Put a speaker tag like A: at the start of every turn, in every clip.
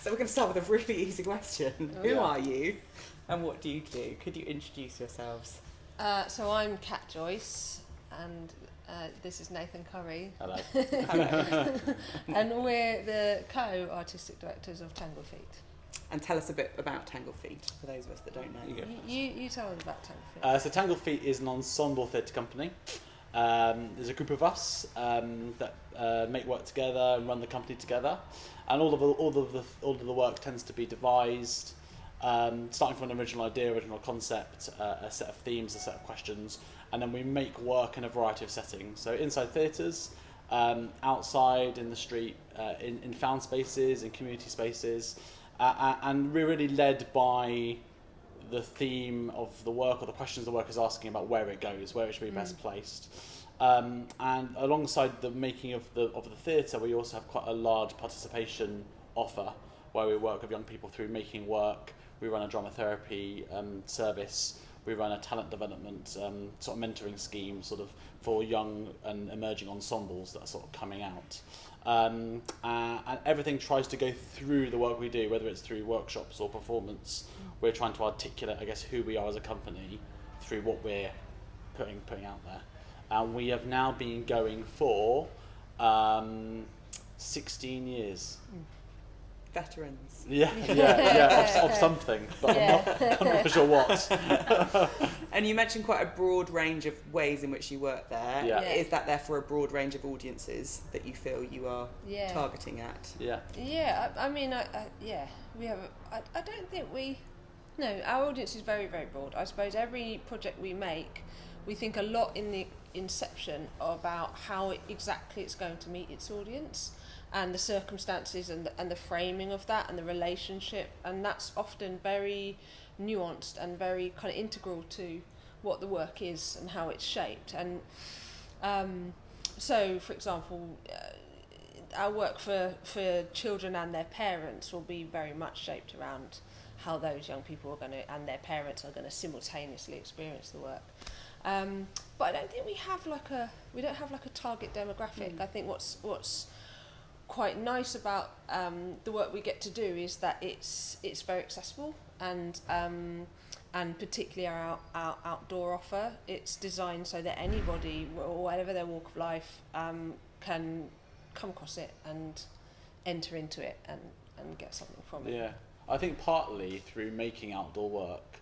A: So we're going to start with a really easy question. Who
B: Yeah.
A: are you and what do you do? Could you introduce yourselves?
C: So I'm Joyce, and this is Nathan Curry.
B: Hello.
A: Hello.
C: And we're the co-artistic directors of Tangled Feet.
A: And tell us a bit about Tangled Feet, for those of us that don't know.
C: You tell us about Tangled Feet.
B: So Tangled Feet is an ensemble theatre company. There's a group of us that make work together and run the company together, and all of the work tends to be devised, starting from an original idea, original concept, a set of themes, a set of questions, and then we make work in a variety of settings. So inside theatres, outside in the street, in found spaces, in community spaces, and we're really led by the theme of the work or the questions the work is asking about where it goes, where it should be best placed. And alongside the making of the theatre, we also have quite a large participation offer where we work with young people through making work. We run a drama therapy service. We run a talent development sort of mentoring scheme sort of for young and emerging ensembles that are sort of coming out. And everything tries to go through the work we do, whether it's through workshops or performance. We're trying to articulate, I guess, who we are as a company through what we're putting out there. And we have now been going for 16 years.
A: Veterans.
B: Yeah, of something, but I'm not sure what.
A: And you mentioned quite a broad range of ways in which you work there.
B: Yeah.
A: Is that there for a broad range of audiences that you feel you are targeting at?
B: Yeah.
C: Yeah, I mean, we have. I don't think we. No, our audience is very, very broad. I suppose every project we make, we think a lot in the inception about how exactly it's going to meet its audience, and the circumstances and the framing of that and the relationship, and that's often very nuanced and very kind of integral to what the work is and how it's shaped. And so, for example, our work for children and their parents will be very much shaped around how those young people are going to and their parents are going to simultaneously experience the work. But I don't think we don't have a target demographic. I think what's quite nice about the work we get to do is that it's very accessible, and particularly our outdoor offer, it's designed so that anybody, whatever their walk of life, can come across it and enter into it and get something from it.
B: Yeah, I think partly through making outdoor work,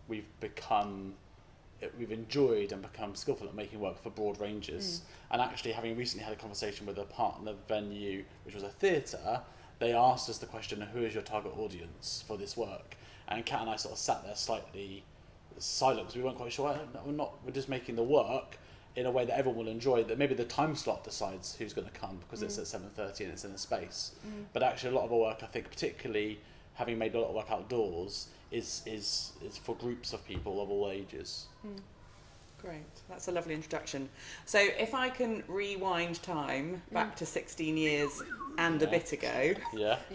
B: we've enjoyed and become skillful at making work for broad ranges. And actually, having recently had a conversation with a partner venue, which was a theatre, they asked us the question, who is your target audience for this work? And Kat and I sort of sat there slightly silent because we weren't quite sure. We're just making the work in a way that everyone will enjoy, that maybe the time slot decides who's going to come because it's at 7:30 and it's in a space. But actually a lot of our work, I think, particularly having made a lot of work outdoors, is for groups of people of all ages.
A: Great, that's a lovely introduction. So if I can rewind time back to 16 years and a bit ago,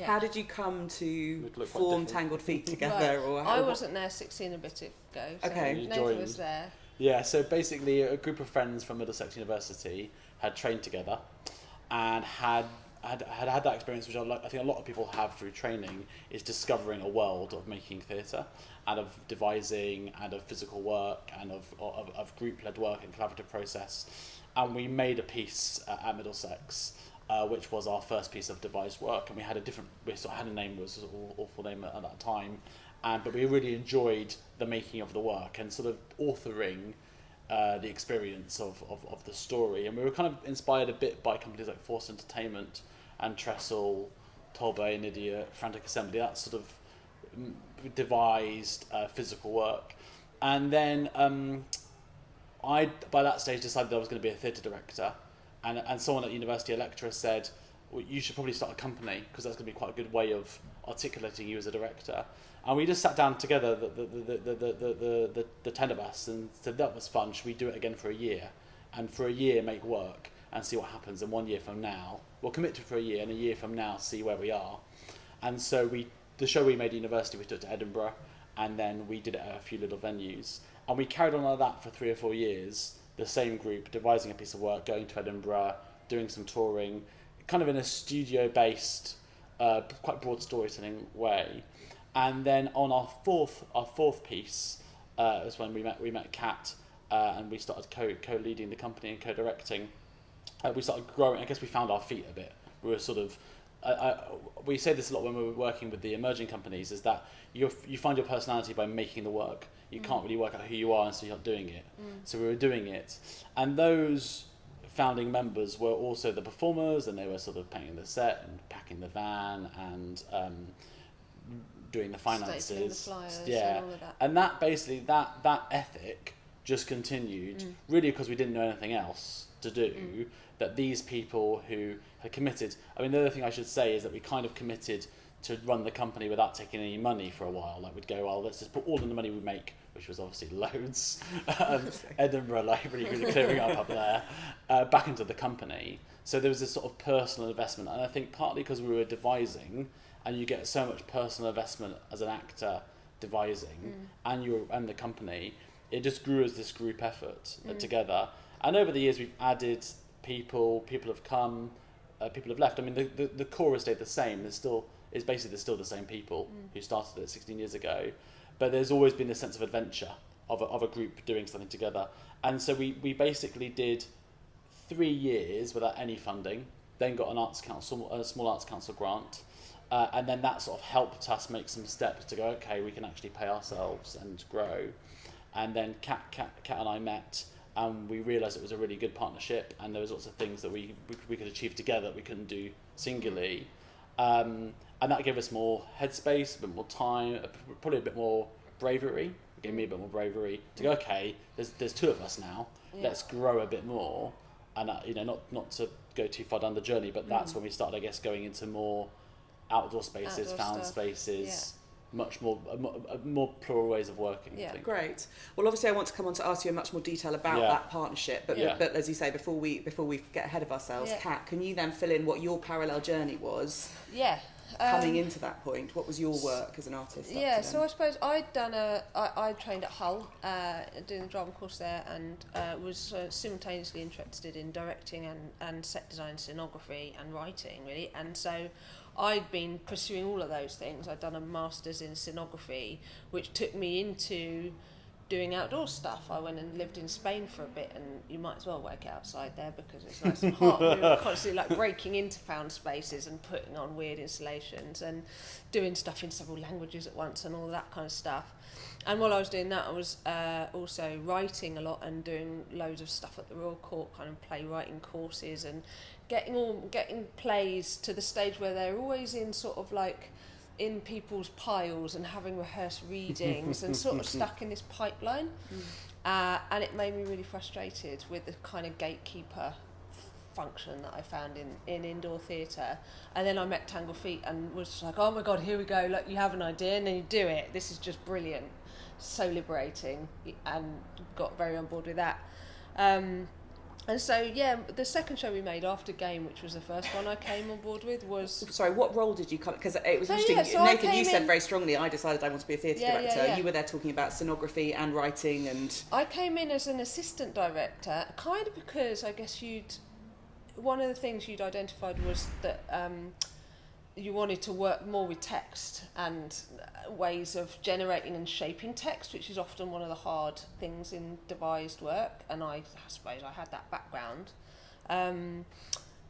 A: how did you come to form Tangled Feet together?
C: Right. I wasn't there 16 a bit ago, so Nathan was there.
B: Yeah, so basically a group of friends from Middlesex University had trained together and had that experience, which I think a lot of people have through training, is discovering a world of making theatre and of devising and of physical work and of group-led work and collaborative process. And we made a piece at Middlesex, which was our first piece of devised work, and we sort of had a name, it was an awful name at that time, but we really enjoyed the making of the work and sort of authoring the experience of the story. And we were kind of inspired a bit by companies like Force Entertainment and Trestle, Tolbay and Idiot, Frantic Assembly, that sort of devised physical work. And then I, by that stage, decided I was going to be a theatre director, and someone at university, a lecturer, said, well, you should probably start a company because that's going to be quite a good way of articulating you as a director. And we just sat down together, the 10 of us, and said that was fun. Should we do it again for a year? And for a year, make work and see what happens. And 1 year from now, we'll commit to it for a year, and a year from now, see where we are. And so the show we made at university, we took to Edinburgh, and then we did it at a few little venues. And we carried on like that for 3 or 4 years, the same group, devising a piece of work, going to Edinburgh, doing some touring, kind of in a studio-based quite broad storytelling way. And then on our fourth piece was when we met Kat, and we started co-leading the company and co-directing. We started growing. I guess we found our feet a bit. We were sort of. We say this a lot when we were working with the emerging companies, is that you find your personality by making the work. You can't really work out who you are until you're not doing it. So we were doing it, and those founding members were also the performers, and they were sort of painting the set and packing the van and doing the finances,
C: stapling the flyers, and all of that.
B: And that basically that ethic just continued, really, because we didn't know anything else to do. That these people who had committed, I mean, the other thing I should say is that we kind of committed to run the company without taking any money for a while. Like, we'd go, well, let's just put all of the money we make, which was obviously loads, Edinburgh, like really clearing up there, back into the company. So there was this sort of personal investment, and I think partly because we were devising, and you get so much personal investment as an actor devising, and the company, it just grew as this group effort together. And over the years, we've added people have come, people have left. I mean, the core has stayed the same. There's still the same people who started it 16 years ago, but there's always been this sense of adventure of a group doing something together. And so we basically did 3 years without any funding, then got a small arts council grant, and then that sort of helped us make some steps to go, okay, we can actually pay ourselves and grow. And then Kat and I met, and we realised it was a really good partnership, and there was lots of things that we could achieve together that we couldn't do singularly. And that gave us more headspace, a bit more time, probably a bit more bravery. It gave me a bit more bravery to go, okay, there's 2 of us now, let's grow a bit more. And not to go too far down the journey, but that's when we started, I guess, going into more outdoor spaces, found spaces, much more plural ways of working. I think.
A: Great. Well, obviously, I want to come on to ask you in much more detail about that partnership. But as you say, before we get ahead of ourselves, Kat, can you then fill in what your parallel journey was?
C: Yeah.
A: Coming into that point, what was your work as an artist?
C: So I suppose I trained at Hull, doing the drama course there, and was simultaneously interested in directing and set design, scenography and writing, really. And so I'd been pursuing all of those things. I'd done a master's in scenography, which took me into doing outdoor stuff. I went and lived in Spain for a bit, and you might as well work outside there because it's nice and hot. We were constantly breaking into found spaces and putting on weird installations and doing stuff in several languages at once and all that kind of stuff. And while I was doing that, I was also writing a lot and doing loads of stuff at the Royal Court, kind of playwriting courses, and getting plays to the stage where they're always in sort of in people's piles and having rehearsed readings and sort of stuck in this pipeline. And it made me really frustrated with the kind of gatekeeper function that I found in indoor theatre. And then I met Tangled Feet and was just like, oh my God, here we go, look, you have an idea and then you do it. This is just brilliant. So liberating, and got very on board with that. And so, the second show we made after Game, which was the first one I came on board with, was...
A: Sorry, what role did you come... Because it was interesting, Nathan, you said very strongly, I decided I want to be a theatre director. Yeah. You were there talking about scenography and writing and...
C: I came in as an assistant director, kind of because I guess one of the things you'd identified was that you wanted to work more with text and ways of generating and shaping text, which is often one of the hard things in devised work, and I suppose I had that background.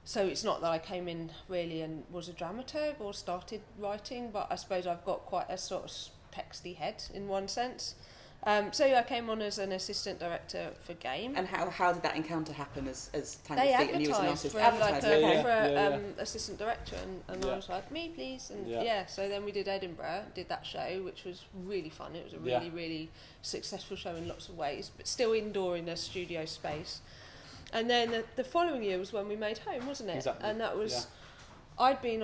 C: So it's not that I came in really and was a dramaturg or started writing, but I suppose I've got quite a sort of texty head in one sense. So I came on as an assistant director for Game.
A: And how did that encounter happen as Tangled Feet and you as an artist?
C: For assistant director, and I was like, me please, and so then we did Edinburgh, did that show, which was really fun. It was a really, really successful show in lots of ways, but still indoor in a studio space. And then the following year was when we made Home, wasn't it?
B: Exactly.
C: And that was... I'd been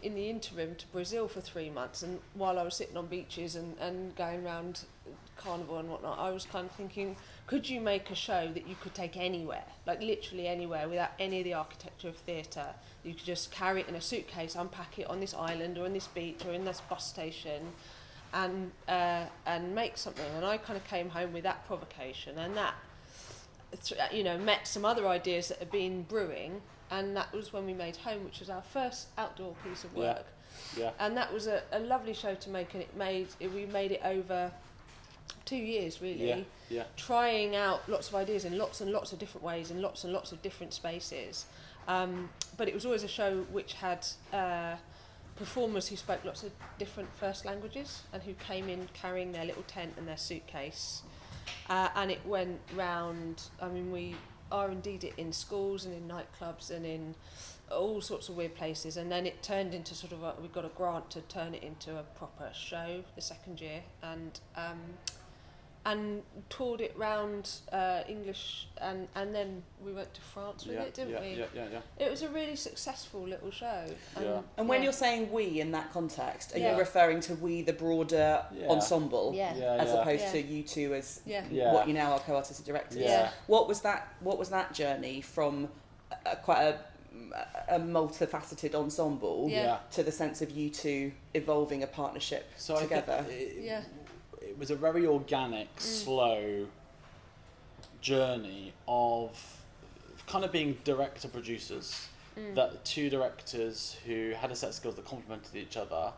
C: in the interim to Brazil for 3 months, and while I was sitting on beaches and going around Carnival and whatnot, I was kind of thinking, could you make a show that you could take anywhere, like literally anywhere, without any of the architecture of theatre? You could just carry it in a suitcase, unpack it on this island or in this beach or in this bus station, and make something. And I kind of came home with that provocation, and met some other ideas that had been brewing, and that was when we made Home, which was our first outdoor piece of work.
B: Yeah.
C: And that was a lovely show to make, and we made it over 2 years, really.
B: Yeah.
C: Trying out lots of ideas in lots and lots of different ways in lots and lots of different spaces. But it was always a show which had performers who spoke lots of different first languages and who came in carrying their little tent and their suitcase. And it went round, we R&D'd it in schools and in nightclubs and in all sorts of weird places, and then it turned into sort of we got a grant to turn it into a proper show the second year, and toured it round English, and then we went to France with it, didn't we?
B: Yeah.
C: It was a really successful little show.
A: And when you're saying we in that context, are you referring to we, the broader ensemble, as opposed to you two as what you now are co-artistic directors?
B: Yeah.
A: What was that journey from quite a multifaceted ensemble to the sense of you two evolving a partnership together?
B: It was a very organic, slow journey of kind of being director-producers. That two directors who had a set of skills that complemented each other,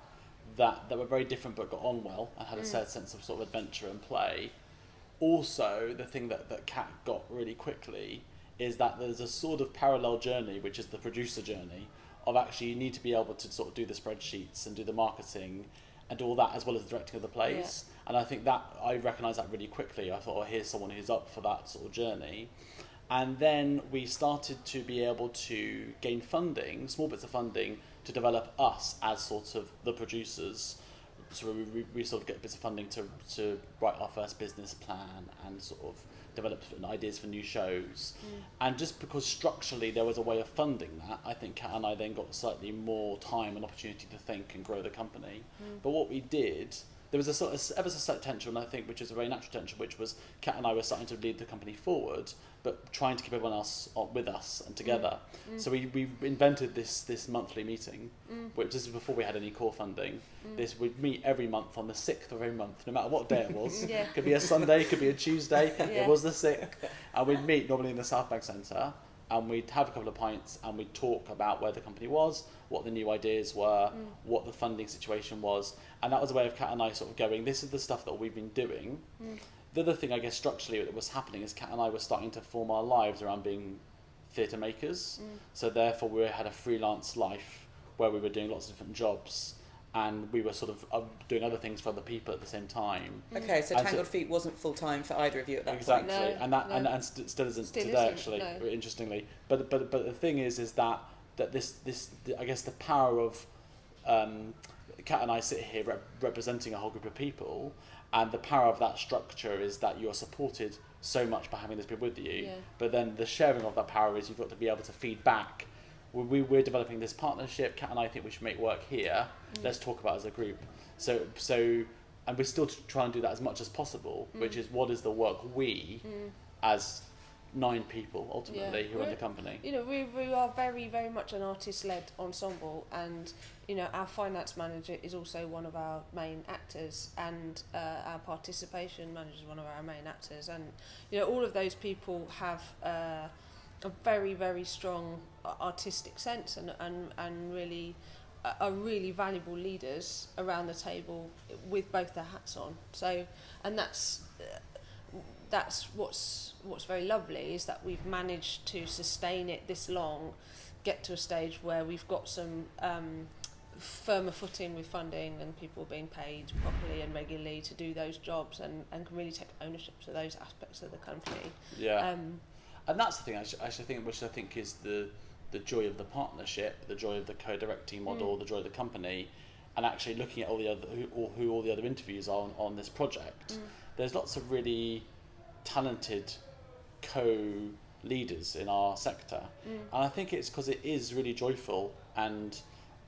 B: that were very different but got on well and had a shared sense of sort of adventure and play. Also, the thing that Kat got really quickly is that there's a sort of parallel journey, which is the producer journey, of actually you need to be able to sort of do the spreadsheets and do the marketing and do all that as well as the directing of the plays. And I think that I recognised that really quickly. I thought, here's someone who's up for that sort of journey. And then we started to be able to gain funding, small bits of funding, to develop us as sort of the producers. So we sort of get bits of funding to write our first business plan and sort of develop ideas for new shows. And just because structurally there was a way of funding that, I think Kat and I then got slightly more time and opportunity to think and grow the company. But what we did, there was a sort of ever so slight tension, I think, which is a very natural tension, which was Kat and I were starting to lead the company forward, but trying to keep everyone else with us and together. So we invented this monthly meeting, which is before we had any core funding. We'd meet every month on the 6th of every month, no matter what day it was. Could be a Sunday, could be a Tuesday. It was the 6th, and we'd meet normally in the South Bank Centre, and we'd have a couple of pints and we'd talk about where the company was, what the new ideas were, what the funding situation was, and that was a way of Kat and I sort of going, this is the stuff that we've been doing. The other thing, I guess, structurally that was happening is Kat and I were starting to form our lives around being theatre makers. So therefore we had a freelance life where we were doing lots of different jobs, and we were sort of doing other things for other people at the same time.
A: Okay, so Tangled Feet wasn't full time for either of you at that
B: point.
A: Exactly,
B: and still isn't today, actually, interestingly. But the thing is that this I guess the power of Kat and I sit here representing a whole group of people, and the power of that structure is that you are supported so much by having those people with you. But then the sharing of that power is you've got to be able to feed back. We're developing this partnership. Kat and I think we should make work here. Let's talk about it as a group. So, and we still try and do that as much as possible, which is what is the work we, as 9 people ultimately who run the company.
C: We are very, very much an artist-led ensemble, and our finance manager is also one of our main actors, and our participation manager is one of our main actors, and all of those people have a very, very strong artistic sense and really are really valuable leaders around the table with both their hats on. So, and that's what's very lovely, is that we've managed to sustain it this long, get to a stage where we've got some firmer footing with funding and people being paid properly and regularly to do those jobs, and can really take ownership to those aspects of the company.
B: And that's the thing which I think is the joy of the partnership, the joy of the co-directing model, the joy of the company, and actually looking at all the other who all the other interviews are on this project. There's lots of really talented co-leaders in our sector, and I think it's because it is really joyful and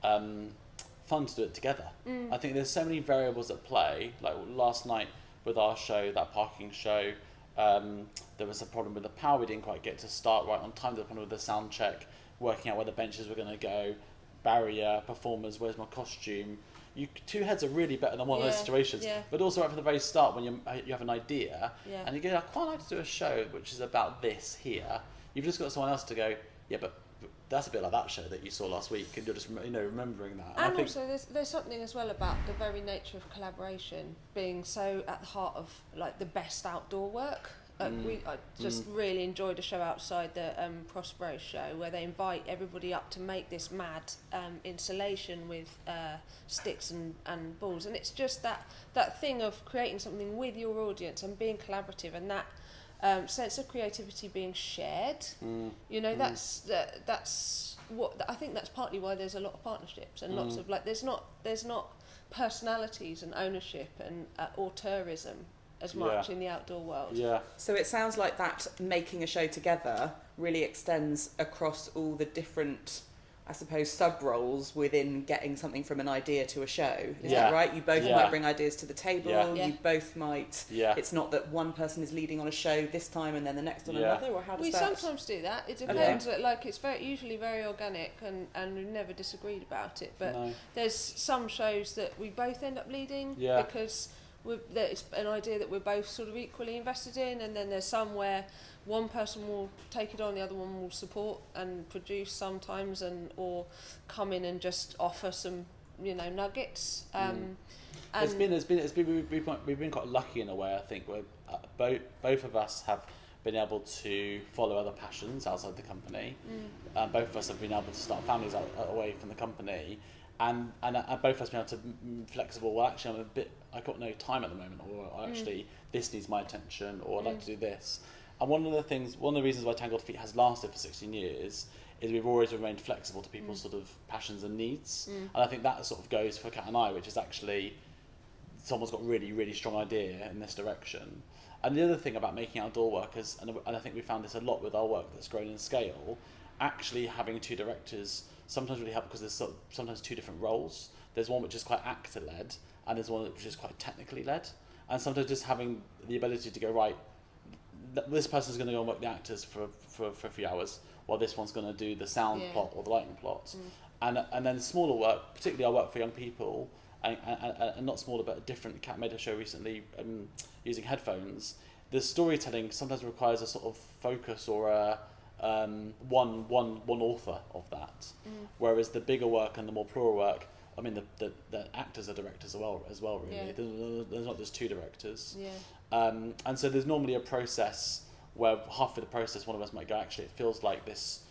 B: fun to do it together. I think there's so many variables at play. Like last night with our show, that parking show, there was a problem with the power. We didn't quite get to start right on time. There was a problem with the sound check, working out where the benches were going to go, barrier, performers, where's my costume. two heads are really better than one of those situations. Yeah. But also right from the very start, when you have an idea and you go, I quite like to do a show which is about this here. You've just got someone else to go, yeah, but that's a bit like that show that you saw last week, and you're just remembering that.
C: And also, there's something as well about the very nature of collaboration being so at the heart of like the best outdoor work. I just really enjoyed a show outside the Prospero show where they invite everybody up to make this mad installation with sticks and balls, and it's just that thing of creating something with your audience and being collaborative, and that sense of creativity being shared. That's what I think. That's partly why there's a lot of partnerships and lots of like. There's not personalities and ownership and auteurism as much in the outdoor world.
B: Yeah.
A: So it sounds like that making a show together really extends across all the different, I suppose, sub-roles within getting something from an idea to a show. Is that right? You both might bring ideas to the table. Yeah. You both might. Yeah. It's not that one person is leading on a show this time and then the next on another, or how does
C: we
A: that?
C: We sometimes do that. It depends. Okay. Like it's usually very organic, and we've never disagreed about it. But there's some shows that we both end up leading because it's an idea that we're both sort of equally invested in, and then there's some where one person will take it on, the other one will support and produce sometimes, or come in and just offer some, nuggets.
B: We've been quite lucky in a way. I think where both of us have been able to follow other passions outside the company. Both of us have been able to start families away from the company. And both of us been able to be flexible. Well, actually, I've got no time at the moment, or actually this needs my attention, or I'd like to do this. And one of the reasons why Tangled Feet has lasted for 16 years is we've always remained flexible to people's sort of passions and needs. And I think that sort of goes for Kat and I, which is actually someone's got really, really strong idea in this direction. And the other thing about making outdoor work is, and I think we found this a lot with our work that's grown in scale, actually having two directors sometimes really help because there's sometimes two different roles. There's one which is quite actor-led, and there's one which is quite technically led. And sometimes just having the ability to go, right, this person's going to go and work the actors for a few hours, while this one's going to do the sound plot or the lighting plot. And then smaller work, particularly our work for young people, and not smaller but different. Kat made a show recently using headphones. The storytelling sometimes requires a sort of focus or a one author of that, whereas the bigger work and the more plural work, I mean the actors are directors as well really. There's not just two directors, and so there's normally a process where halfway the process one of us might go, actually it feels like this,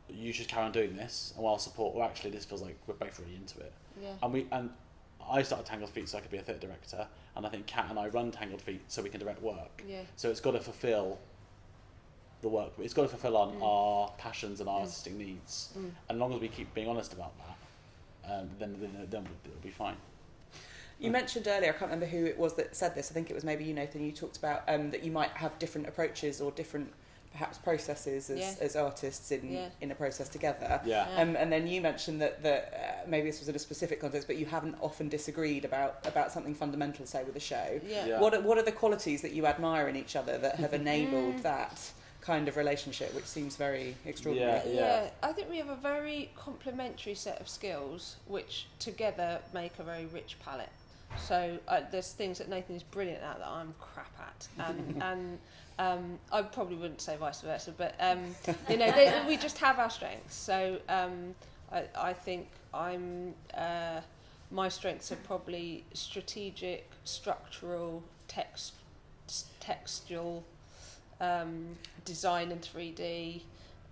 B: you should carry on doing this, and I'll support, or actually this feels like we're both really into it. And I started Tangled Feet so I could be a theatre director, and I think Kat and I run Tangled Feet so we can direct work. So it's got to fulfil the work. It's got to fulfil our passions and our artistic needs. And as long as we keep being honest about that, then it'll be fine.
A: You mentioned earlier, I can't remember who it was that said this, I think it was maybe you, Nathan, you talked about that you might have different approaches or different perhaps processes as artists in a process together. And then you mentioned that maybe this was in a specific context, but you haven't often disagreed about something fundamental, say, with a show. What are the qualities that you admire in each other that have enabled that kind of relationship, which seems very extraordinary?
C: I think we have a very complementary set of skills which together make a very rich palette. So there's things that Nathan is brilliant at that I'm crap at, and I probably wouldn't say vice versa, but we just have our strengths. So I think my strengths are probably strategic, structural, textual, design in 3D.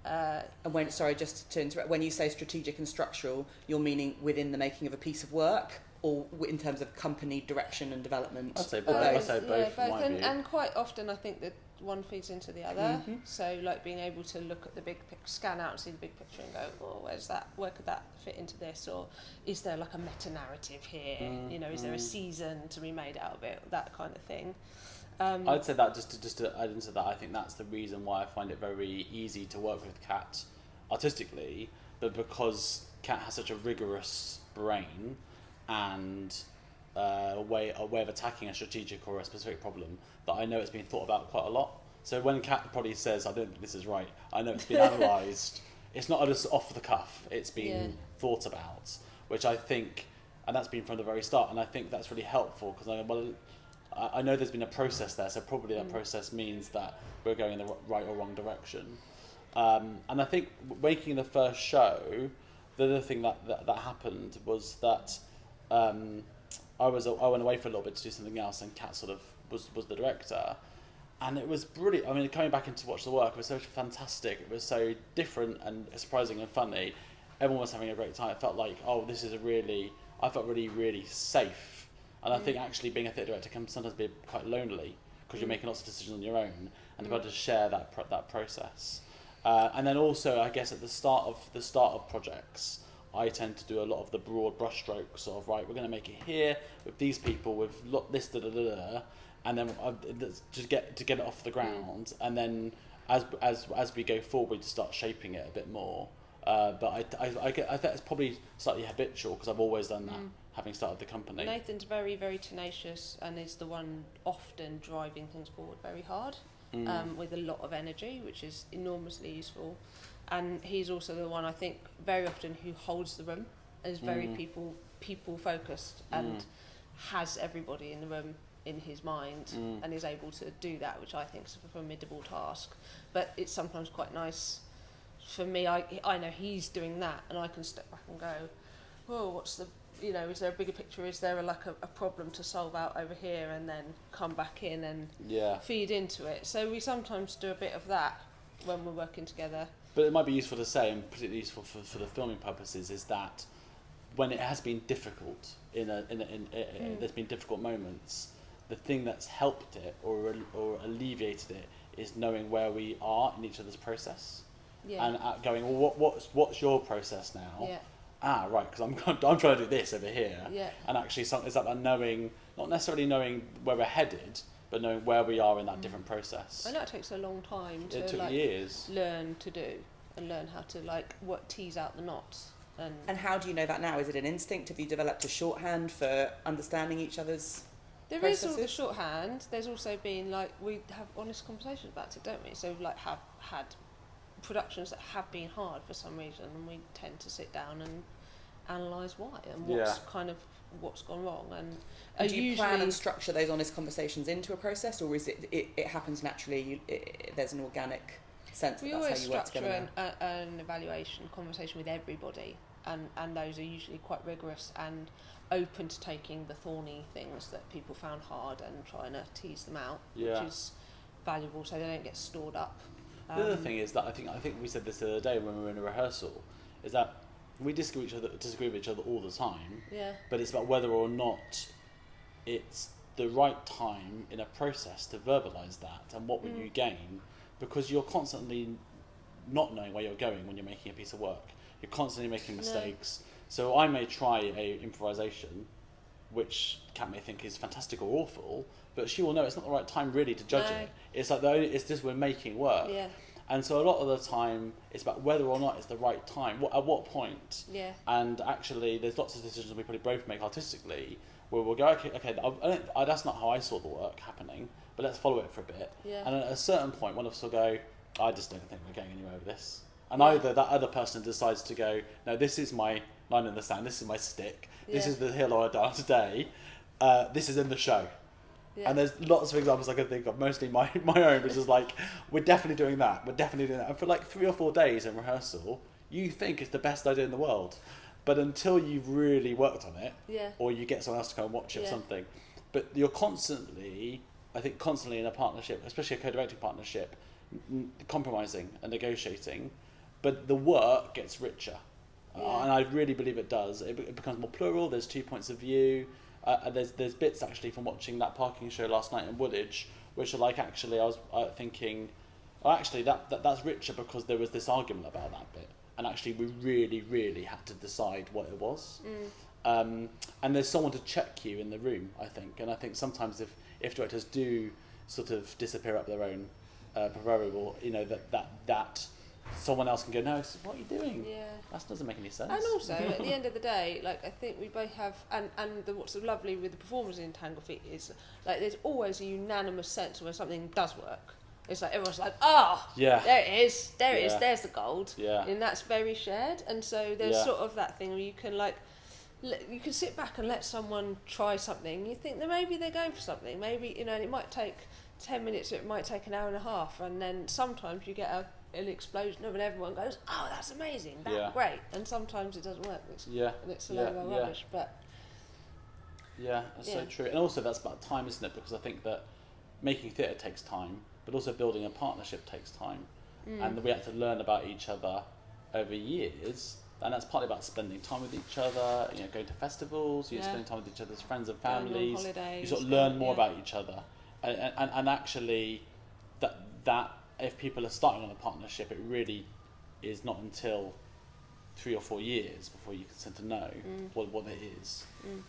A: And just to interrupt, when you say strategic and structural, you're meaning within the making of a piece of work, or in terms of company direction and development?
B: I'd say both.
C: And quite often I think that one feeds into the other. So like being able to look at the big picture, scan out and see the big picture and go, where could that fit into this? Or is there like a meta-narrative here? Is there a season to be made out of it? That kind of thing.
B: I'd say that just to add into that, I think that's the reason why I find it very easy to work with Kat artistically, but because Kat has such a rigorous brain and a way of attacking a strategic or a specific problem that I know it's been thought about quite a lot. So when Kat probably says, I don't think this is right, I know it's been analysed. It's not just off the cuff, it's been thought about, which I think and that's been from the very start. And I think that's really helpful because I know there's been a process there, so probably that process means that we're going in the right or wrong direction. And I think making the first show, the other thing that happened was that I went away for a little bit to do something else, and Kat sort of was the director, and it was brilliant. I mean, coming back in to watch the work, it was so fantastic. It was so different and surprising and funny. Everyone was having a great time. It felt like, this is I felt really, really safe. And I think actually being a theatre director can sometimes be quite lonely because you're making lots of decisions on your own, and you've got to share that process. And then also, I guess at the start of projects, I tend to do a lot of the broad brushstrokes of, right, we're going to make it here with these people with this and then just get it off the ground, and then as we go forward, to start shaping it a bit more. But I think it's probably slightly habitual because I've always done that, having started the company.
C: Nathan's very, very tenacious and is the one often driving things forward very hard, with a lot of energy, which is enormously useful. And he's also the one, I think, very often who holds the room, is very people focused, and has everybody in the room in his mind, and is able to do that, which I think is a formidable task. But it's sometimes quite nice for me. I know he's doing that, and I can step back and go, whoa, what's the, is there a bigger picture? Is there a problem to solve out over here? And then come back in and feed into it. So we sometimes do a bit of that when we're working together.
B: But it might be useful to say, and particularly useful for the filming purposes, is that when it has been difficult, there's been difficult moments, the thing that's helped it or alleviated it is knowing where we are in each other's process. And going, well, what's your process now? Right, because I'm trying to do this over here. And actually, it's about knowing, not necessarily knowing where we're headed, but knowing where we are in that different process.
C: I know it takes a long time to
B: it took years.
C: Learn to do and learn how to tease out the knots.
A: And how do you know that now? Is it an instinct? Have you developed a shorthand for understanding each other's
C: There processes? Is all the shorthand. There's also been we have honest conversations about it, don't we? So have had productions that have been hard for some reason, and we tend to sit down and analyse why and what's gone wrong. And
A: do you plan and structure those honest conversations into a process, or is it happens naturally? There's an organic sense that that's how you work together.
C: We always structure an evaluation conversation with everybody, and those are usually quite rigorous and open to taking the thorny things that people found hard and trying to tease them out, which is valuable so they don't get stored up.
B: The other thing is that I think we said this the other day when we were in a rehearsal, is that we disagree with each other all the time. But it's about whether or not it's the right time in a process to verbalise that, and what will you gain, because you're constantly not knowing where you're going when you're making a piece of work. You're constantly making mistakes. So I may try a improvisation, which Kat may think is fantastic or awful, but she will know it's not the right time really to judge it. It's it's just we're making work. And so a lot of the time, it's about whether or not it's the right time, at what point. And actually, there's lots of decisions we probably both make artistically, where we'll go, okay, that's not how I saw the work happening, but let's follow it for a bit. And at a certain point, one of us will go, I just don't think we're going anywhere with this. And either that other person decides to go, no, this is my line in the sand, this is my stick, this is the hill I die today, this is in the show. And there's lots of examples I can think of, mostly my own, which is we're definitely doing that. And for 3 or 4 days in rehearsal, you think it's the best idea in the world. But until you've really worked on it, or you get someone else to come and watch it or something, but you're constantly in a partnership, especially a co-directing partnership, compromising and negotiating, but the work gets richer. And I really believe it does. It becomes more plural, there's 2 points of view. There's bits actually from watching that parking show last night in Woolwich, which are actually I was thinking, actually that's richer because there was this argument about that bit, and actually we really, really had to decide what it was. And there's someone to check you in the room, I think. And I think sometimes if directors do sort of disappear up their own proverbial, that someone else can go, no, what are you doing? That doesn't make any sense.
C: And also, at the end of the day, I think we both have, and what's so lovely with the performers in Tangled Feet is, there's always a unanimous sense when something does work. It's everyone's there it is, there's the gold. And that's very shared. And so there's sort of that thing where you can, you can sit back and let someone try something. You think that maybe they're going for something. Maybe, and it might take 10 minutes, it might take an hour and a half, and then sometimes you get an explosion of, and everyone goes, "Oh, that's amazing, that's great." And sometimes it doesn't work. And it's a load of rubbish. But
B: that's so true. And also that's about time, isn't it? Because I think that making theatre takes time, but also building a partnership takes time, and we have to learn about each other over years. And that's partly about spending time with each other, going to festivals, spending time with each other's friends and families.
C: Holidays,
B: you sort of learn more about each other. And actually, that if people are starting on a partnership, it really is not until 3 or 4 years before you can start to know what it is.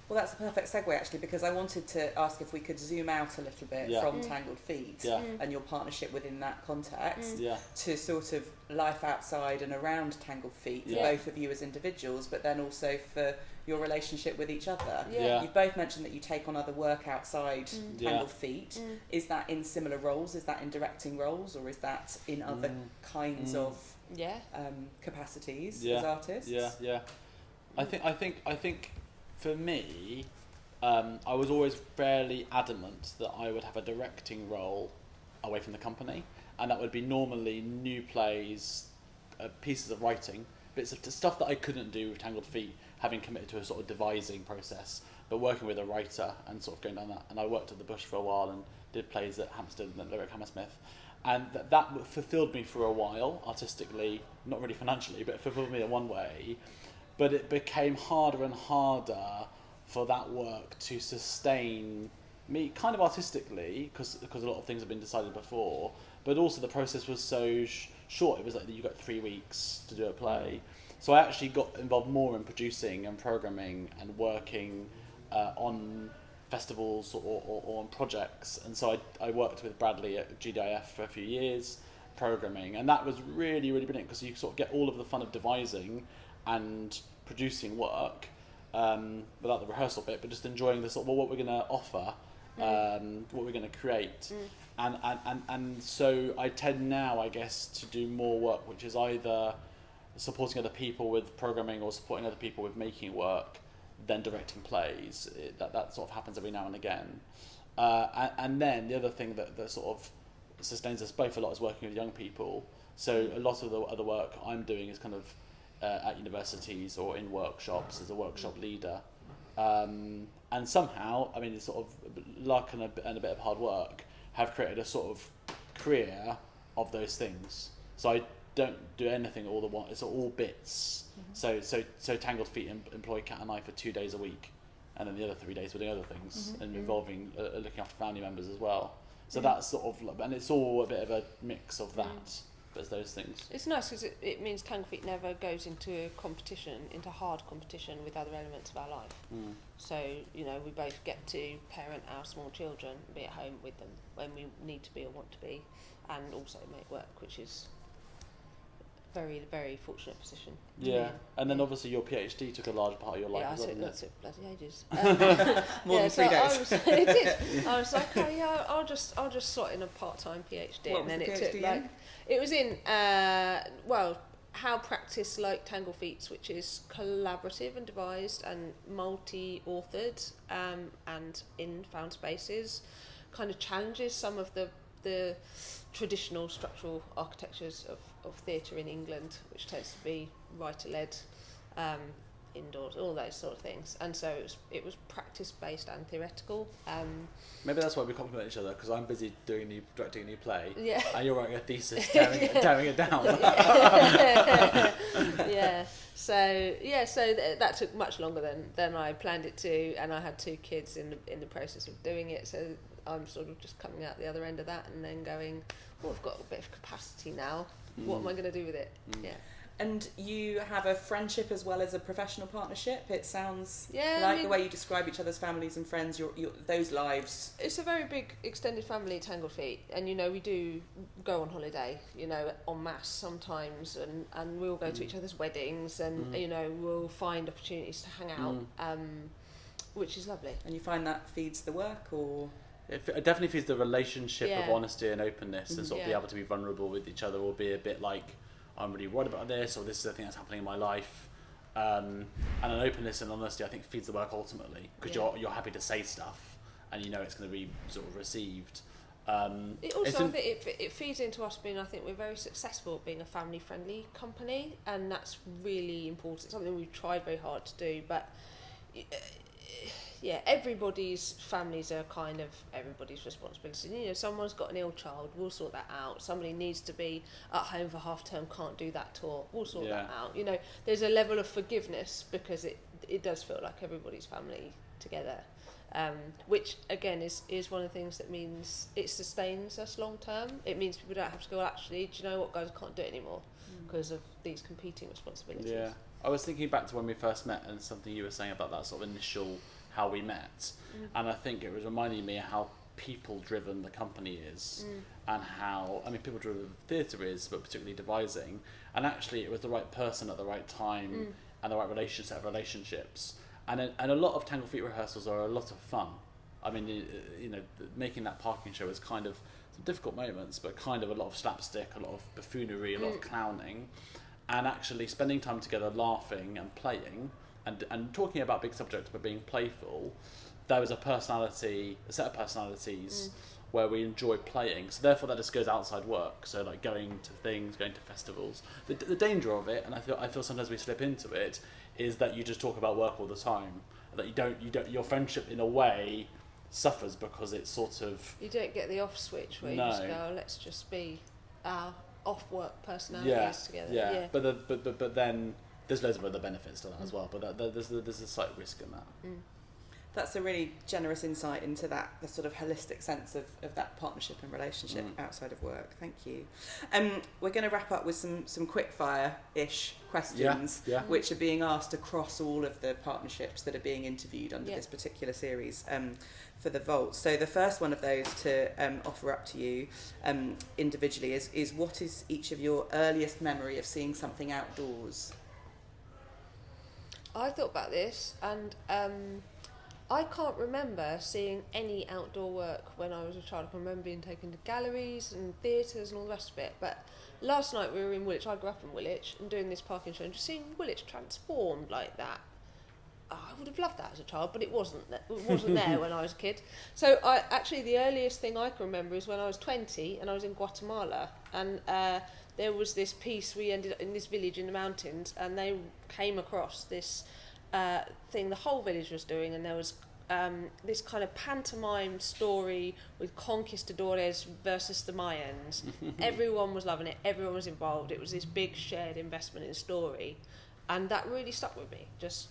A: Well, that's a perfect segue actually, because I wanted to ask if we could zoom out a little bit from Tangled Feet and your partnership within that context to sort of life outside and around Tangled Feet for both of you as individuals, but then also for your relationship with each other. You've both mentioned that you take on other work outside Tangled Feet. Is that in similar roles? Is that in directing roles, or is that in other kinds of capacities as artists?
B: I think for me, I was always fairly adamant that I would have a directing role away from the company, and that would be normally new plays, pieces of writing, bits of stuff that I couldn't do with Tangled Feet, having committed to a sort of devising process, but working with a writer and sort of going down that. And I worked at the Bush for a while and did plays at Hampstead and at Lyric Hammersmith. And that fulfilled me for a while, artistically, not really financially, but it fulfilled me in one way. But it became harder and harder for that work to sustain me, kind of artistically, because a lot of things have been decided before, but also the process was so short. It was like you got 3 weeks to do a play. So I actually got involved more in producing and programming and working on festivals or on projects, and so I worked with Bradley at GDIF for a few years programming, and that was really, really brilliant because you sort of get all of the fun of devising and producing work without the rehearsal bit, but just enjoying the sort of what we're going to offer, what we're going to create, and so I tend now, I guess, to do more work which is either supporting other people with programming or supporting other people with making work than directing plays. That sort of happens every now and again. And then the other thing that sort of sustains us both a lot is working with young people. So a lot of the other work I'm doing is kind of at universities or in workshops as a workshop leader. And somehow, I mean, it's sort of luck and a bit of hard work have created a sort of career of those things. So I don't do anything all the while. It's all bits. So Tangled Feet employ Kat and I for 2 days a week, and then the other 3 days we're doing other things and involving looking after family members as well. So that's sort of, and it's all a bit of a mix of that. But it's those things.
C: It's nice because it means Tangled Feet never goes into hard competition with other elements of our life. So we both get to parent our small children, be at home with them when we need to be or want to be, and also make work, which is very, very fortunate position.
B: And then obviously your PhD took a large part of your life.
C: That took bloody ages.
A: More than 3 days.
C: It did. I was like, I'll just slot in a part-time PhD.
A: What
C: and
A: was
C: then
A: the
C: it took
A: PhD in?
C: it was in how practice like Tangled Feet, which is collaborative and devised and multi-authored, and in found spaces, kind of challenges some of the traditional structural architectures of theatre in England, which tends to be writer-led, indoors, all those sort of things. And so it was practice-based and theoretical.
B: Maybe that's why we complement each other, because I'm busy directing a new play,
C: yeah.
B: and you're writing a thesis, tearing it down.
C: So that took much longer than I planned it to, and I had 2 kids in the process of doing it. So I'm sort of just coming out the other end of that and then going, well, I've got a bit of capacity now. What am I going to do with it?
A: And you have a friendship as well as a professional partnership. It sounds the way you describe each other's families and friends, your those lives.
C: It's a very big extended family, Tangled Feet, and we do go on holiday, en masse sometimes, and we'll go to each other's weddings, and we'll find opportunities to hang out, which is lovely.
A: And you find that feeds the work, or?
B: It definitely feeds the relationship of honesty and openness, and sort of be able to be vulnerable with each other, or be a bit like, I'm really worried about this, or this is the thing that's happening in my life, and an openness and honesty, I think, feeds the work ultimately, because you're happy to say stuff and you know it's going to be sort of received.
C: It also, I think it feeds into us being, I think we're very successful at being a family friendly company, and that's really important, something we've tried very hard to do, but yeah, everybody's families are kind of everybody's responsibility. You know, someone's got an ill child, we'll sort that out. Somebody needs to be at home for half term, can't do that tour, we'll sort that out. You know, there's a level of forgiveness because it does feel like everybody's family together. Which again is one of the things that means it sustains us long term. It means people don't have to go, well, actually, do you know what, guys, I can't do it anymore because of these competing responsibilities.
B: Yeah, I was thinking back to when we first met and something you were saying about that sort of initial how we met, and I think it was reminding me how people driven the company is, and how, I mean, people driven theatre is, but particularly devising, and actually it was the right person at the right time and the right set of relationships. And a lot of Tangled Feet rehearsals are a lot of fun. I mean, you know, making that parking show was kind of some difficult moments, but kind of a lot of slapstick, a lot of buffoonery, a lot of clowning, and actually spending time together, laughing and playing, and talking about big subjects, but being playful. There was a set of personalities where we enjoy playing. So therefore, that just goes outside work. So like going to things, going to festivals. The danger of it, and I feel sometimes we slip into it, is that you just talk about work all the time. That you don't your friendship in a way suffers because it's sort of,
C: you don't get the off switch where you just go, let's just be our off work personalities together. Yeah.
B: But then there's loads of other benefits to that as well. But there's a slight risk in that.
A: That's a really generous insight into the sort of holistic sense of that partnership and relationship outside of work. Thank you. We're going to wrap up with some quick fire-ish questions, which are being asked across all of the partnerships that are being interviewed under this particular series for the Vault. So the first one of those to offer up to you individually is what is each of your earliest memory of seeing something outdoors?
C: I thought about this, and I can't remember seeing any outdoor work when I was a child. I can remember being taken to galleries and theatres and all the rest of it. But last night we were in Woolwich. I grew up in Woolwich, and doing this parking show and just seeing Woolwich transformed like that. Oh, I would have loved that as a child, but it wasn't there when I was a kid. So the earliest thing I can remember is when I was 20 and I was in Guatemala, and there was this piece. We ended up in this village in the mountains, and they came across this thing the whole village was doing, and there was this kind of pantomime story with conquistadores versus the Mayans. Everyone was loving it, everyone was involved. It was this big shared investment in story, and that really stuck with me. Just,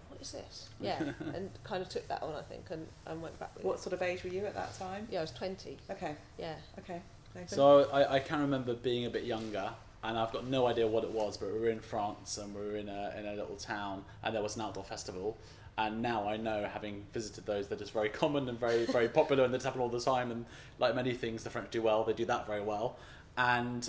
C: what is this? Yeah, and kind of took that on, I think, and went back with it.
A: What sort of age were you at that time?
C: Yeah, I was 20.
A: Okay.
C: Yeah.
A: Okay. Nathan?
B: So I can remember being a bit younger, and I've got no idea what it was, but we were in France and we were in a little town, and there was an outdoor festival. And now I know, having visited those, they're just very common and very, very popular, and they happen all the time. And like many things the French do well, they do that very well. And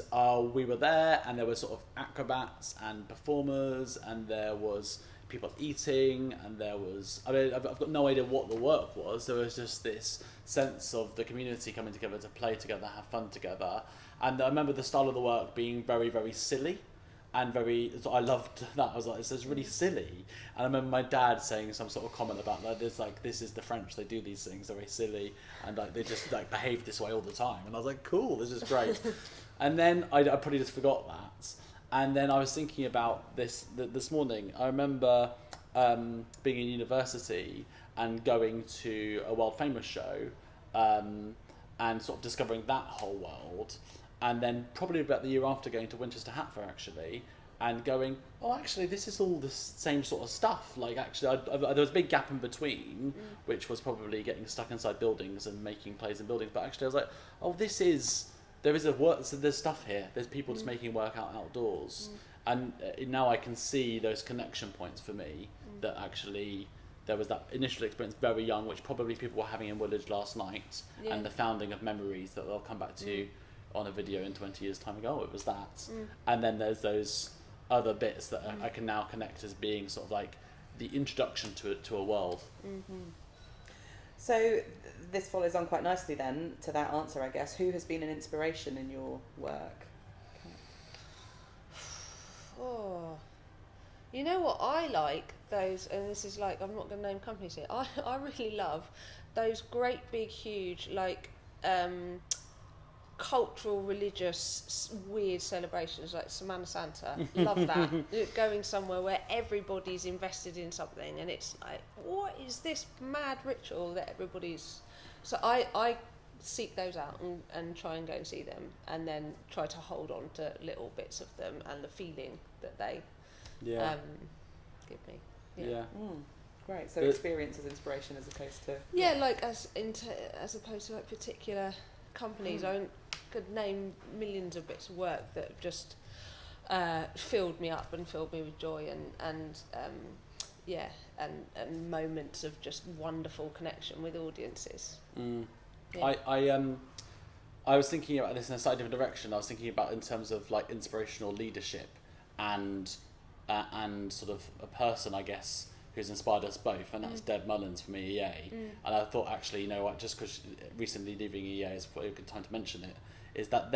B: we were there, and there were sort of acrobats and performers, and there was people eating, and there was, I mean, I've got no idea what the work was. There was just this sense of the community coming together to play together, have fun together. And I remember the style of the work being very, very silly. And I loved that. I was like, this is really silly. And I remember my dad saying some sort of comment about that. It's like, this is the French, they do these things, they're very silly, and like they just like behave this way all the time. And I was like, cool, this is great. And then I probably just forgot that. And then I was thinking about this morning. I remember being in university and going to a world famous show, and sort of discovering that whole world. And then probably about the year after going to Winchester Hat Fair, actually, and going, oh, actually, this is all the same sort of stuff. Like, actually, there was a big gap in between, which was probably getting stuck inside buildings and making plays in buildings. But actually, I was like, oh, there's stuff here. There's people just making work outdoors. And now I can see those connection points for me, that actually there was that initial experience very young, which probably people were having in Woolwich last night, and the founding of memories that they'll come back to on a video in 20 years' time and go, oh, it was that. And then there's those other bits that I can now connect as being sort of like the introduction to a world.
A: So this follows on quite nicely then to that answer, I guess. Who has been an inspiration in your work?
C: Oh, You know what I like? Those, and this is like, I'm not going to name companies here. I really love those great big huge like cultural, religious, weird celebrations like Semana Santa. Love that. Going somewhere where everybody's invested in something, and it's like, what is this mad ritual that everybody's... So I seek those out and try and go and see them, and then try to hold on to little bits of them and the feeling that they give me. Yeah.
A: Great. So experience as inspiration as opposed to...
C: Yeah, like as opposed to like particular companies. I could name millions of bits of work that have just filled me up and filled me with joy and moments of just wonderful connection with audiences.
B: I was thinking about this in a slightly different direction. I was thinking about in terms of like inspirational leadership and sort of a person, I guess, who's inspired us both, and that's Deb Mullins from EEA. And I thought, actually, you know what, just because recently leaving EEA is probably a good time to mention it, is that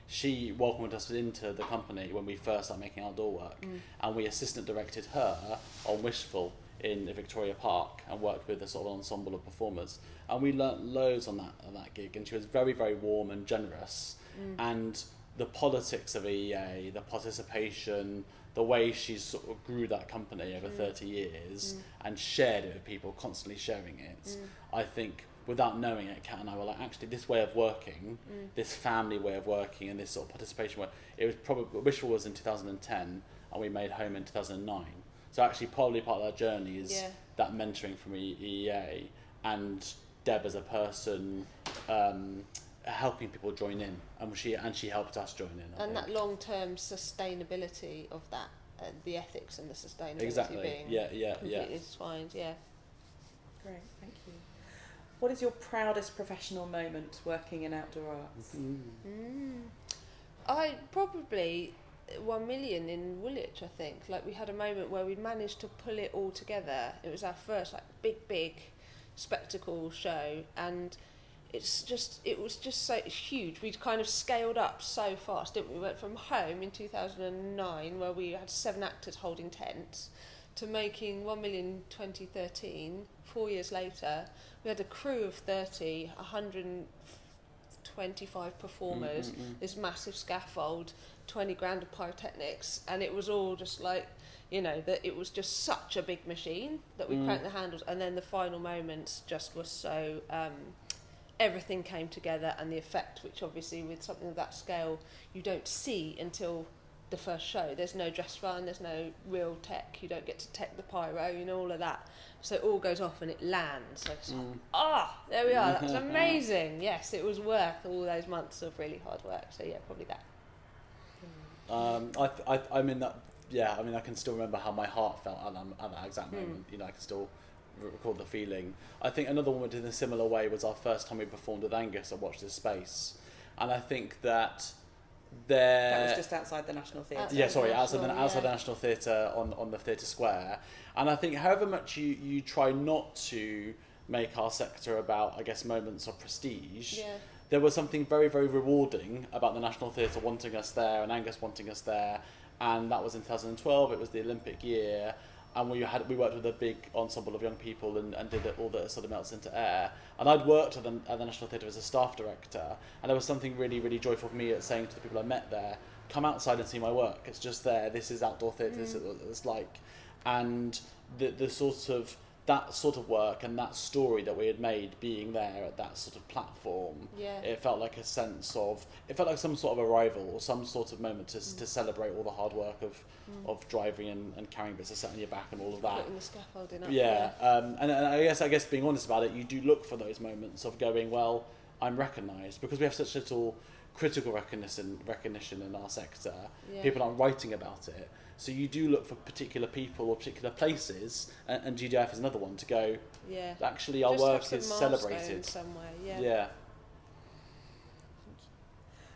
B: she welcomed us into the company when we first started making outdoor work, and we assistant directed her on Wishful in Victoria Park and worked with a sort of ensemble of performers, and we learnt loads on that gig, and she was very, very warm and generous. And the politics of EEA, the participation, the way she sort of grew that company over 30 years and shared it with people, constantly sharing it. I think without knowing it, Kat and I were like, actually, this way of working, this family way of working, and this sort of participation way, it was probably, Wishful was in 2010, and we made Home in 2009. So actually, probably part of that journey is that mentoring from EEA and Deb as a person, helping people join in, and she helped us join in.
C: And that long-term sustainability of that, the ethics and the sustainability being completely intertwined. Yeah.
A: Great, thank you. What is your proudest professional moment working in outdoor arts?
C: I probably 1 million in Woolwich, I think. Like, we had a moment where we managed to pull it all together. It was our first like big spectacle show, and it was just so huge. We'd kind of scaled up so fast, didn't we? We went from Home in 2009, where we had 7 actors holding tents, to making 1 million 2013. 4 years later, we had a crew of 30, 125 performers, this massive scaffold, 20 grand of pyrotechnics, and it was all just like, you know, that it was just such a big machine that we cranked the handles, and then the final moments just were so... everything came together, and the effect, which obviously with something of that scale you don't see until the first show. There's no dress run, there's no real tech, you don't get to tech the pyro, you know, all of that. So it all goes off and it lands. So it's like, there we are, that was amazing. Yes, it was worth all those months of really hard work. So yeah, probably that.
B: I mean, I can still remember how my heart felt at that exact moment. You know, I can still recall the feeling. I think another one we did in a similar way was our first time we performed with Angus at Watch This Space, and I think that
A: that was just outside the National Theatre.
B: Outside the National Theatre on the Theatre Square. And I think however much you try not to make our sector about, I guess, moments of prestige, there was something very, very rewarding about the National Theatre wanting us there and Angus wanting us there, and that was in 2012. It was the Olympic year. And we worked with a big ensemble of young people and did all that sort of melts into air. And I'd worked at the National Theatre as a staff director, and there was something really, really joyful for me at saying to the people I met there, come outside and see my work. It's just there. This is outdoor theatre. This is what it's like. And the sort of that sort of work and that story that we had made being there at that sort of platform, it felt like a sense of, it felt like some sort of arrival or some sort of moment to celebrate all the hard work of driving and carrying bits of set on your back and all of that.
C: Putting the scaffolding up.
B: And I guess being honest about it, you do look for those moments of going, well, I'm recognised, because we have such little critical recognition in our sector. People aren't writing about it. So you do look for particular people or particular places, and GDF is another one to go, actually our work is celebrated somewhere.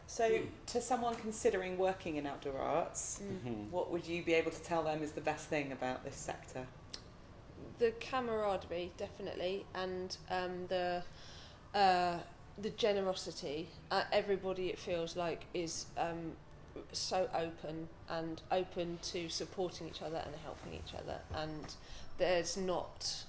A: So to someone considering working in outdoor arts, what would you be able to tell them is the best thing about this sector?
C: The camaraderie, definitely, and the generosity. Everybody, it feels like, is so open to supporting each other and helping each other, and there's not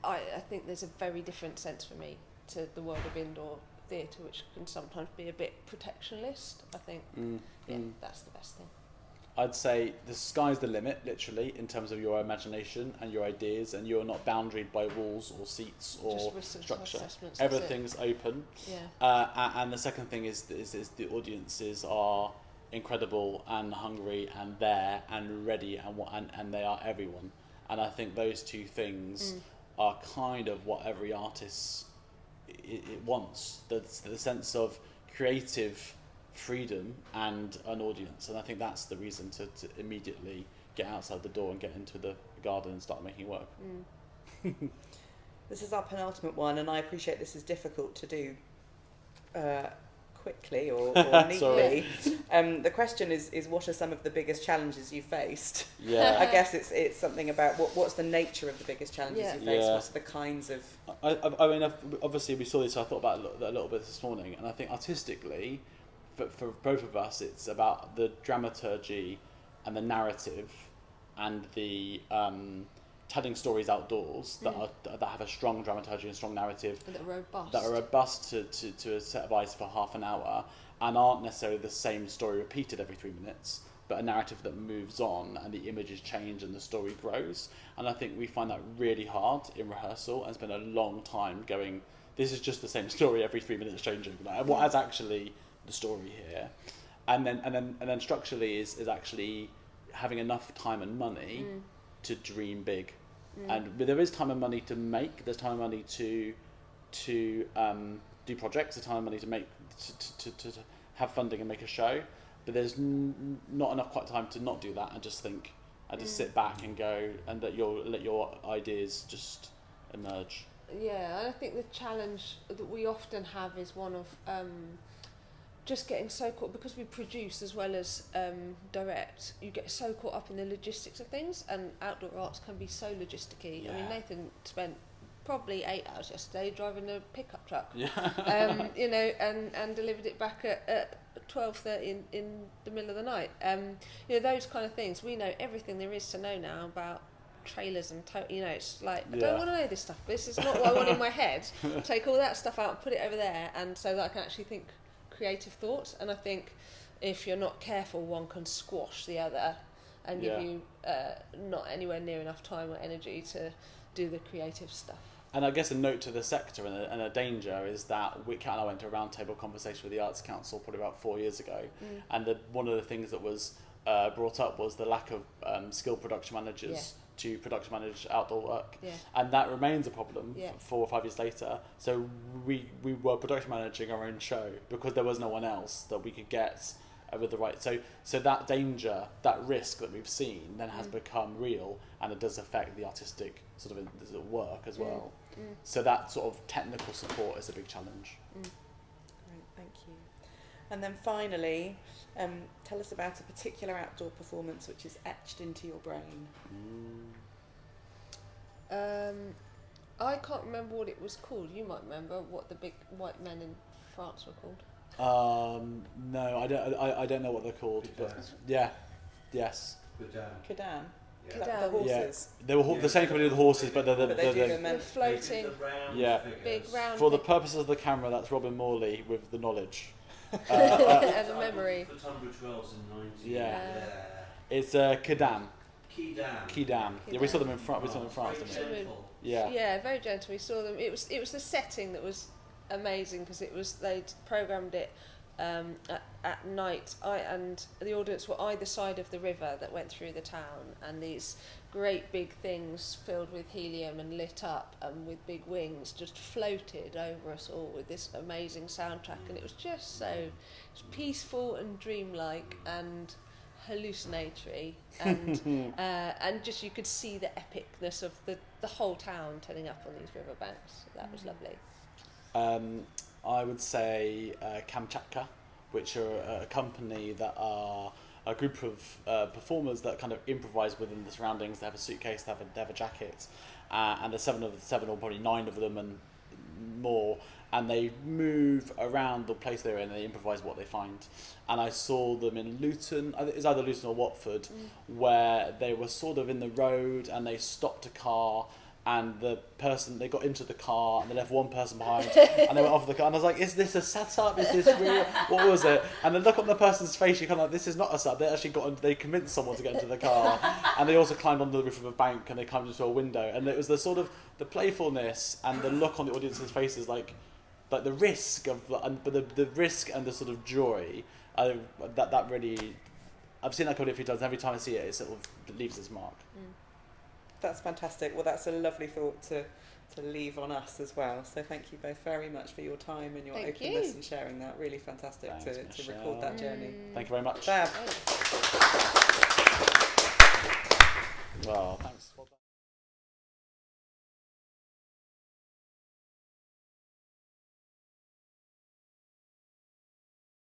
C: I think there's a very different sense for me to the world of indoor theatre, which can sometimes be a bit protectionist. I think that's the best thing.
B: I'd say the sky's the limit, literally, in terms of your imagination and your ideas, and you're not boundaried by walls or seats or structure. Everything's open.
C: Yeah.
B: And the second thing is the audiences are incredible and hungry and there and ready and they are everyone. And I think those two things are kind of what every artist it wants. The sense of creative freedom and an audience, and I think that's the reason to immediately get outside the door and get into the garden and start making work.
A: This is our penultimate one, and I appreciate this is difficult to do quickly or neatly. The question is what are some of the biggest challenges you faced? I guess it's something about what's the nature of the biggest challenges you faced. What's the kinds of
B: I mean, obviously we saw this, so I thought about that a little bit this morning, and I think artistically for both of us, it's about the dramaturgy and the narrative and the telling stories outdoors that have a strong dramaturgy and strong narrative,
C: and that
B: are robust to a set of eyes for half an hour, and aren't necessarily the same story repeated every 3 minutes, but a narrative that moves on and the images change and the story grows. And I think we find that really hard in rehearsal, and spend a long time going, this is just the same story every 3 minutes changing. Like, what is actually the story here? And then structurally is actually having enough time and money to dream big. And there is time and money to make. There's time and money to do projects. There's time and money to make to have funding and make a show. But there's not enough quite time to not do that and just think and just sit back and go and let your ideas just emerge.
C: Yeah, and I think the challenge that we often have is one of just getting so caught, because we produce as well as direct, you get so caught up in the logistics of things, and outdoor arts can be so logisticy. I mean, Nathan spent probably 8 hours yesterday driving a pickup truck, you know, and delivered it back at 12:30 in the middle of the night. You know, those kind of things. We know everything there is to know now about trailers and you know, it's like, I don't want to know this stuff. This is not what I want in my head. Take all that stuff out and put it over there, and so that I can actually think creative thought. And I think if you're not careful, one can squash the other and give you not anywhere near enough time or energy to do the creative stuff.
B: And I guess a note to the sector and a danger is that Kat and I went to a roundtable conversation with the Arts Council probably about 4 years ago, and one of the things that was brought up was the lack of skilled production managers to production manage outdoor work, and that remains a problem 4 or 5 years later. So we were production managing our own show because there was no one else that we could get with the right. So that danger, that risk that we've seen, then has become real, and it does affect the artistic sort of work as well. So that sort of technical support is a big challenge.
A: Great, thank you. And then finally, tell us about a particular outdoor performance which is etched into your brain.
C: I can't remember what it was called. You might remember what the big white men in France were called.
B: No, I don't know what they're called. But yes.
A: Cadan.
C: Cadan.
A: The horses.
B: They were the same company with the horses, but
C: they're floating. Big round.
B: For the purposes of the camera, that's Robin Morley with the knowledge.
C: And the memory.
D: The Tunbridge Wells in 90.
B: It's Cadan.
D: Quidam.
B: Yeah, we saw them in France. Didn't we?
C: Yeah, very gentle. We saw them. It was the setting that was amazing, because they'd programmed it at night. And the audience were either side of the river that went through the town, and these great big things filled with helium and lit up and with big wings just floated over us all with this amazing soundtrack, and it was just so peaceful and dreamlike and hallucinatory, and just you could see the epicness of the whole town turning up on these riverbanks. That was lovely.
B: I would say Kamchatka, which are a company that are a group of performers that kind of improvise within the surroundings. They have a suitcase, they have a jacket, and there's seven or probably 9 of them, and more, and they move around the place they're in and they improvise what they find. And I saw them in Luton, it's either Luton or Watford, where they were sort of in the road and they stopped a car, and they got into the car and they left one person behind and they went off the car, and I was like, is this a setup? Is this real? What was it? And then look on the person's face, you're kind of like, this is not a setup. They actually they convinced someone to get into the car, and they also climbed onto the roof of a bank and they climbed into a window, and it was the sort of the playfulness and the look on the audience's faces, like the risk of, the risk and the sort of joy. That really, I've seen that comedy a few times, and every time I see it, it sort of leaves its mark.
A: That's fantastic. Well, that's a lovely thought to leave on us as well. So thank you both very much for your time and your openness and sharing that. Really fantastic. Thanks, to record that journey.
B: Thank you very much.
A: Fab.
B: Well, thanks.